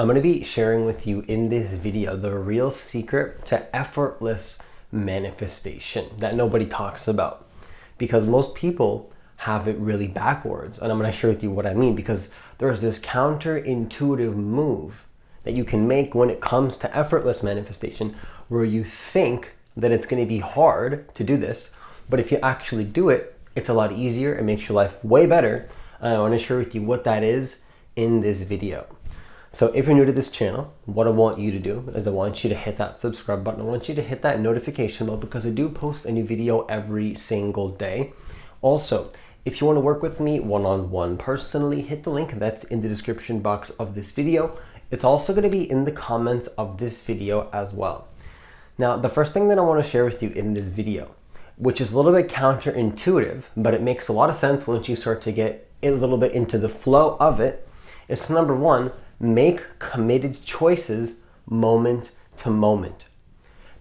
I'm going to be sharing with you in this video the real secret to effortless manifestation that nobody talks about, because most people have it really backwards. And I'm going to share with you what I mean, because there's this counterintuitive move that you can make when it comes to effortless manifestation, where you think that it's going to be hard to do this, but if you actually do it, it's a lot easier. It makes your life way better. And I want to share with you what that is in this video. So if you're new to this channel, what I want you to do is I want you to hit that subscribe button. I want you to hit that notification bell, because I do post a new video every single day. Also, if you want to work with me one-on-one personally, hit the link that's in the description box of this video. It's also going to be in the comments of this video as well. Now, the first thing that I want to share with you in this video, which is a little bit counterintuitive, but it makes a lot of sense once you start to get a little bit into the flow of it, is number one, make committed choices moment to moment.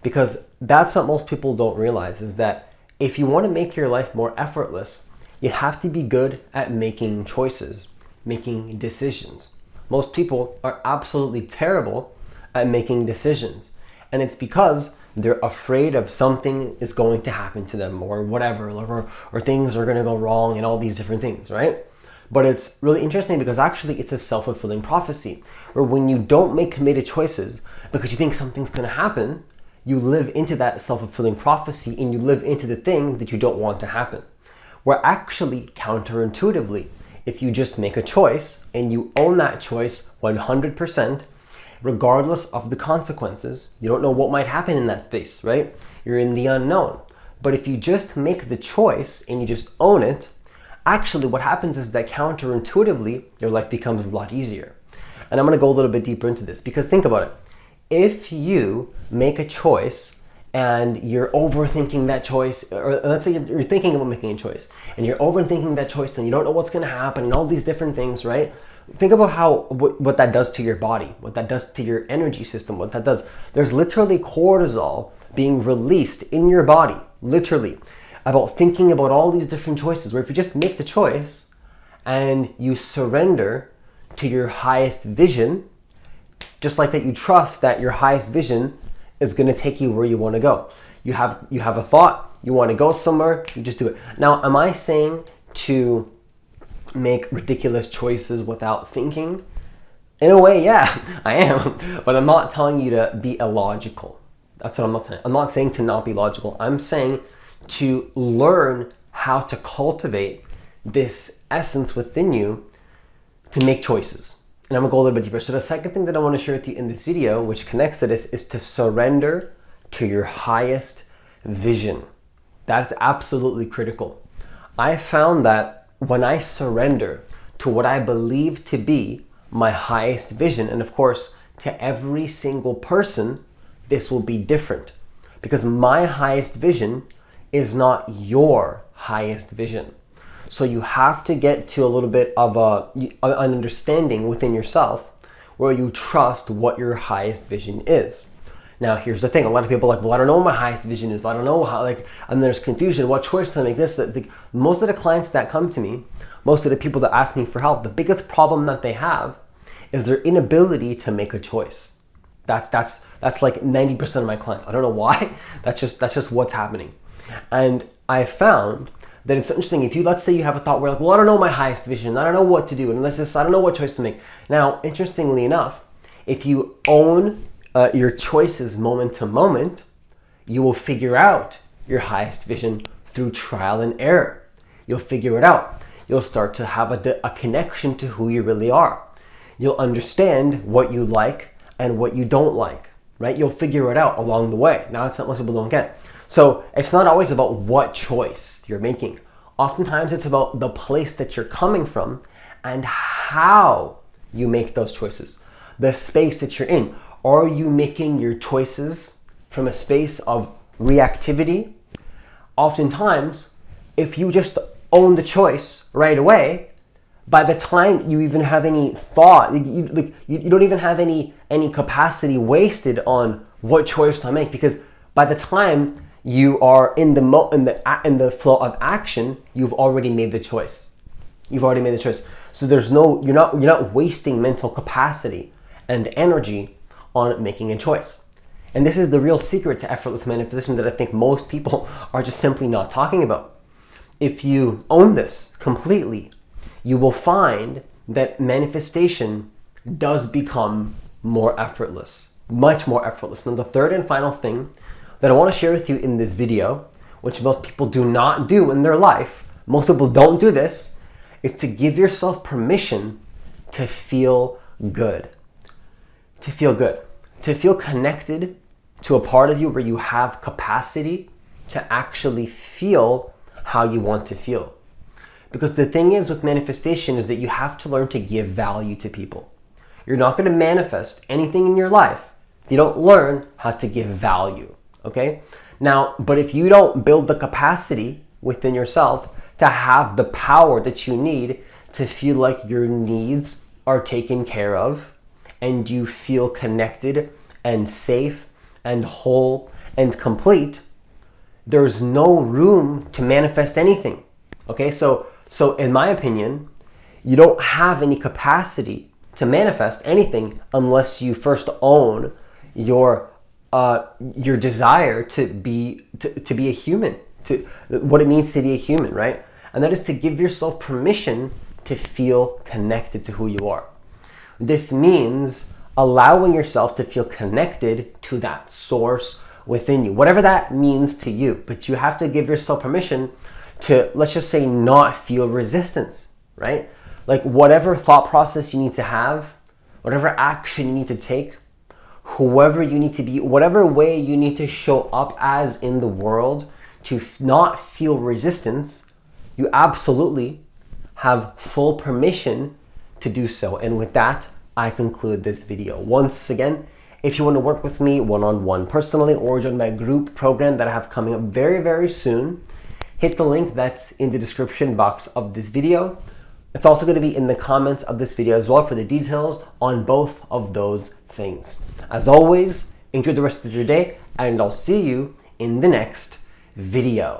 Because that's what most people don't realize, is that if you want to make your life more effortless, you have to be good at making choices, making decisions. Most people are absolutely terrible at making decisions. And it's because they're afraid of something is going to happen to them, or whatever, or things are going to go wrong, and all these different things, right? But it's really interesting, because actually it's a self-fulfilling prophecy, where when you don't make committed choices because you think something's going to happen, you live into that self-fulfilling prophecy, and you live into the thing that you don't want to happen. Where actually, counterintuitively, if you just make a choice and you own that choice 100%, regardless of the consequences, you don't know what might happen in that space, right? You're in the unknown. But if you just make the choice and you just own it, actually what happens is that counterintuitively, your life becomes a lot easier. And I'm going to go a little bit deeper into this, because think about it. If you make a choice and you're overthinking that choice, or let's say you're thinking about making a choice and you're overthinking that choice and you don't know what's going to happen and all these different things, right? Think about what that does to your body, what that does to your energy system, what that does. There's literally cortisol being released in your body, literally, about thinking about all these different choices, where if you just make the choice and you surrender to your highest vision, just like that, you trust that your highest vision is going to take you where you want to go. You have a thought, you want to go somewhere, you just do it. Now, am I saying to make ridiculous choices without thinking? In a way, yeah, I am. But I'm not telling you to be illogical. That's what I'm not saying. I'm not saying to not be logical. I'm saying to learn how to cultivate this essence within you to make choices. And I'm gonna go a little bit deeper. So the second thing that I want to share with you in this video, which connects to this, is to surrender to your highest vision. That's absolutely critical. I found that when I surrender to what I believe to be my highest vision, and of course, to every single person, this will be different, because my highest vision is not your highest vision. So you have to get to a little bit of an understanding within yourself where you trust what your highest vision is. Now, here's the thing. A lot of people are like, well, I don't know what my highest vision is. I don't know how, and there's confusion. What choice to make this? Most of the clients that come to me, most of the people that ask me for help, the biggest problem that they have is their inability to make a choice. That's like 90% of my clients. I don't know why. That's just what's happening. And I found that it's interesting. If you, let's say you have a thought where like, well, I don't know my highest vision. I don't know what to do. And I don't know what choice to make. Now, interestingly enough, if you own your choices moment to moment, you will figure out your highest vision through trial and error. You'll figure it out. You'll start to have a connection to who you really are. You'll understand what you like and what you don't like, right? You'll figure it out along the way. Now, that's what most people don't get. So it's not always about what choice you're making. Oftentimes it's about the place that you're coming from and how you make those choices, the space that you're in. Are you making your choices from a space of reactivity? Oftentimes, if you just own the choice right away, by the time you even have any thought, you don't even have any capacity wasted on what choice to make, because by the time you are in the flow of action, you've already made the choice. You've already made the choice. So you're not wasting mental capacity and energy on making a choice. And this is the real secret to effortless manifestation that I think most people are just simply not talking about. If you own this completely, you will find that manifestation does become more effortless, much more effortless. Now, the third and final thing that I want to share with you in this video, which most people do not do in their life, most people don't do this, is to give yourself permission to feel good. To feel good. To feel connected to a part of you where you have capacity to actually feel how you want to feel. Because the thing is with manifestation is that you have to learn to give value to people. You're not going to manifest anything in your life if you don't learn how to give value, okay? Now, but if you don't build the capacity within yourself to have the power that you need to feel like your needs are taken care of and you feel connected and safe and whole and complete, there's no room to manifest anything. Okay, so in my opinion, you don't have any capacity to manifest anything unless you first own your desire to be a human, to what it means to be a human, right? And that is to give yourself permission to feel connected to who you are. This means allowing yourself to feel connected to that source within you, whatever that means to you. But you have to give yourself permission to, let's just say, not feel resistance, right? Like whatever thought process you need to have, whatever action you need to take, whoever you need to be, whatever way you need to show up as in the world to not feel resistance, you absolutely have full permission to do so. And with that, I conclude this video. Once again, if you want to work with me one-on-one personally or join my group program that I have coming up very, very soon, hit the link that's in the description box of this video. It's also going to be in the comments of this video as well for the details on both of those things. As always, enjoy the rest of your day and I'll see you in the next video.